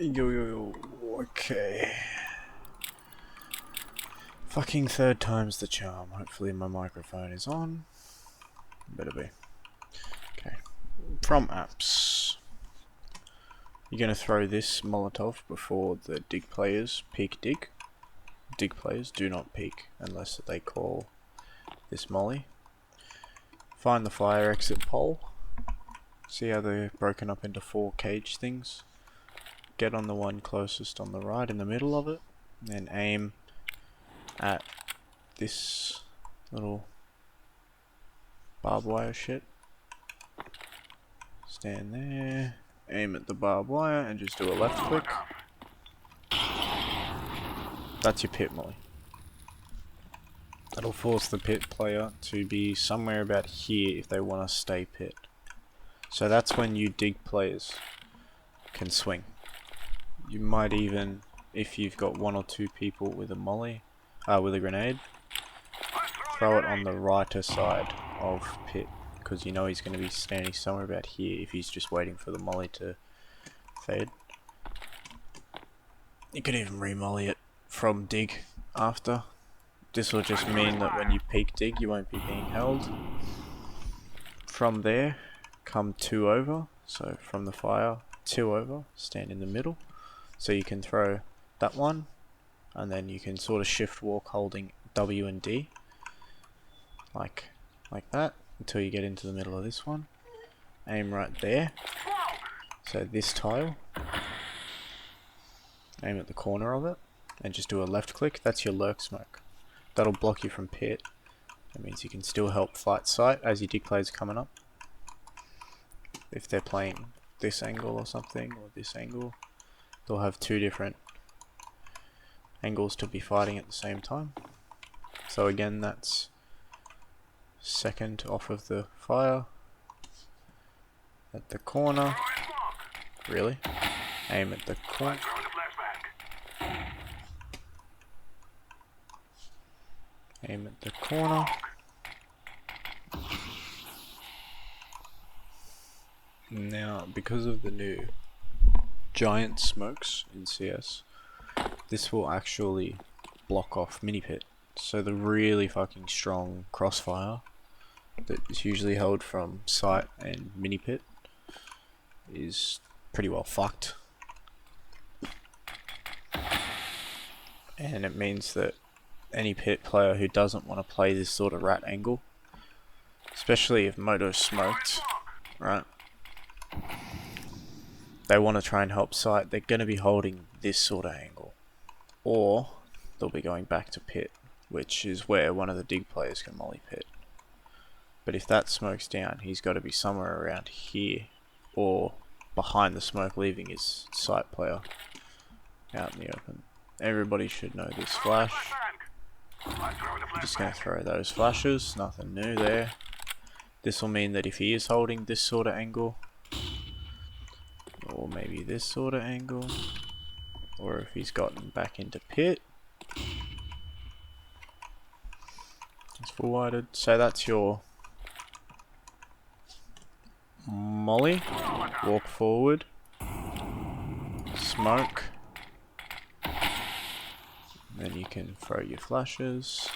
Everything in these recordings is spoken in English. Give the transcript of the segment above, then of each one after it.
Yo, okay. Fucking third time's the charm. Hopefully my microphone is on. Better be. Okay. From apps. You're gonna throw this Molotov before the dig players peek dig. Dig players do not peek unless they call this molly. Find the fire exit pole. See how they're broken up into 4 cage things? Get on the one closest on the right in the middle of it, and aim at this little barbed wire shit. Stand there, aim at the barbed wire and just do a left click. That's your pit molly. That'll force the pit player to be somewhere about here if they want to stay pit. So that's when you dig players can swing. You might even, if you've got 1 or 2 people with a molly, with a grenade, throw it on the righter side of pit, because you know he's going to be standing somewhere about here if he's just waiting for the molly to fade. You could even re-molly it from dig after. This will just mean that when you peek dig you won't be being held. From there, come 2 over, so from the fire, 2 over, stand in the middle. So you can throw that one, and then you can sort of shift walk holding W and D, like that, until you get into the middle of this one. Aim right there, so this tile, aim at the corner of it, and just do a left click. That's your lurk smoke. That'll block you from pit. That means you can still help fight sight as your dig players coming up. If they're playing this angle or something, or this angle, they'll have 2 different angles to be fighting at the same time. So again, that's second off of the fire. At the corner. Really? Aim at the corner. Aim at the corner. Now, because of the new giant smokes in CS, this will actually block off mini pit. So the really fucking strong crossfire that is usually held from sight and mini pit is pretty well fucked. And it means that any pit player who doesn't want to play this sort of rat angle, especially if Moto's smoked, right? They want to try and help sight, they're going to be holding this sort of angle. Or they'll be going back to pit, which is where one of the dig players can molly pit. But if that smoke's down, he's got to be somewhere around here, or behind the smoke, leaving his sight player out in the open. Everybody should know this flash. I'm just going to throw those flashes, nothing new there. This will mean that if he is holding this sort of angle, or maybe this sort of angle, or if he's gotten back into pit, it's full whited. So that's your molly, walk forward, smoke, then you can throw your flashes.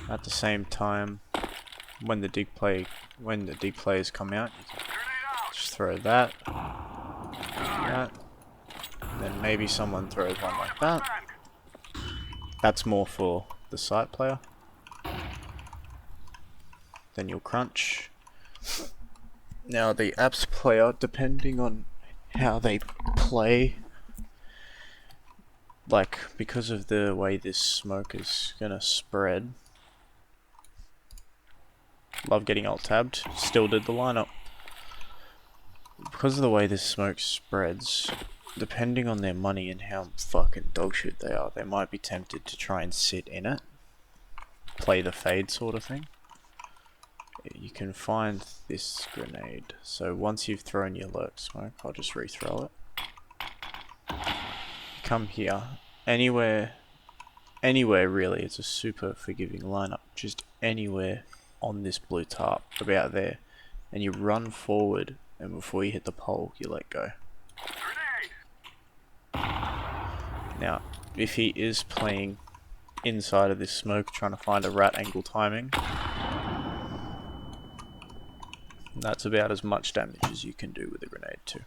At the same time, when the dig players come out, you can just throw that, and then maybe someone throws one like that. That's more for the sight player. Then you'll crunch. Now the apps player, depending on how they play, like because of the way this smoke is gonna spread, love getting alt tabbed, still did the lineup. Because of the way this smoke spreads, depending on their money and how fucking dogshit they are, they might be tempted to try and sit in it, play the fade sort of thing. You can find this grenade. So once you've thrown your lurk smoke, I'll just rethrow it. Come here. Anywhere really, it's a super forgiving lineup. Just anywhere on this blue tarp, about there. And you run forward, and before you hit the pole, you let go. Now, if he is playing inside of this smoke trying to find a rat angle timing, that's about as much damage as you can do with a grenade too.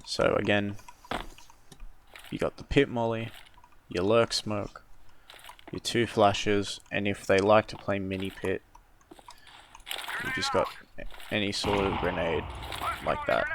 So again, you got the pit molly, your lurk smoke, your 2 flashes, and if they like to play mini pit, you just got any sort of grenade like that.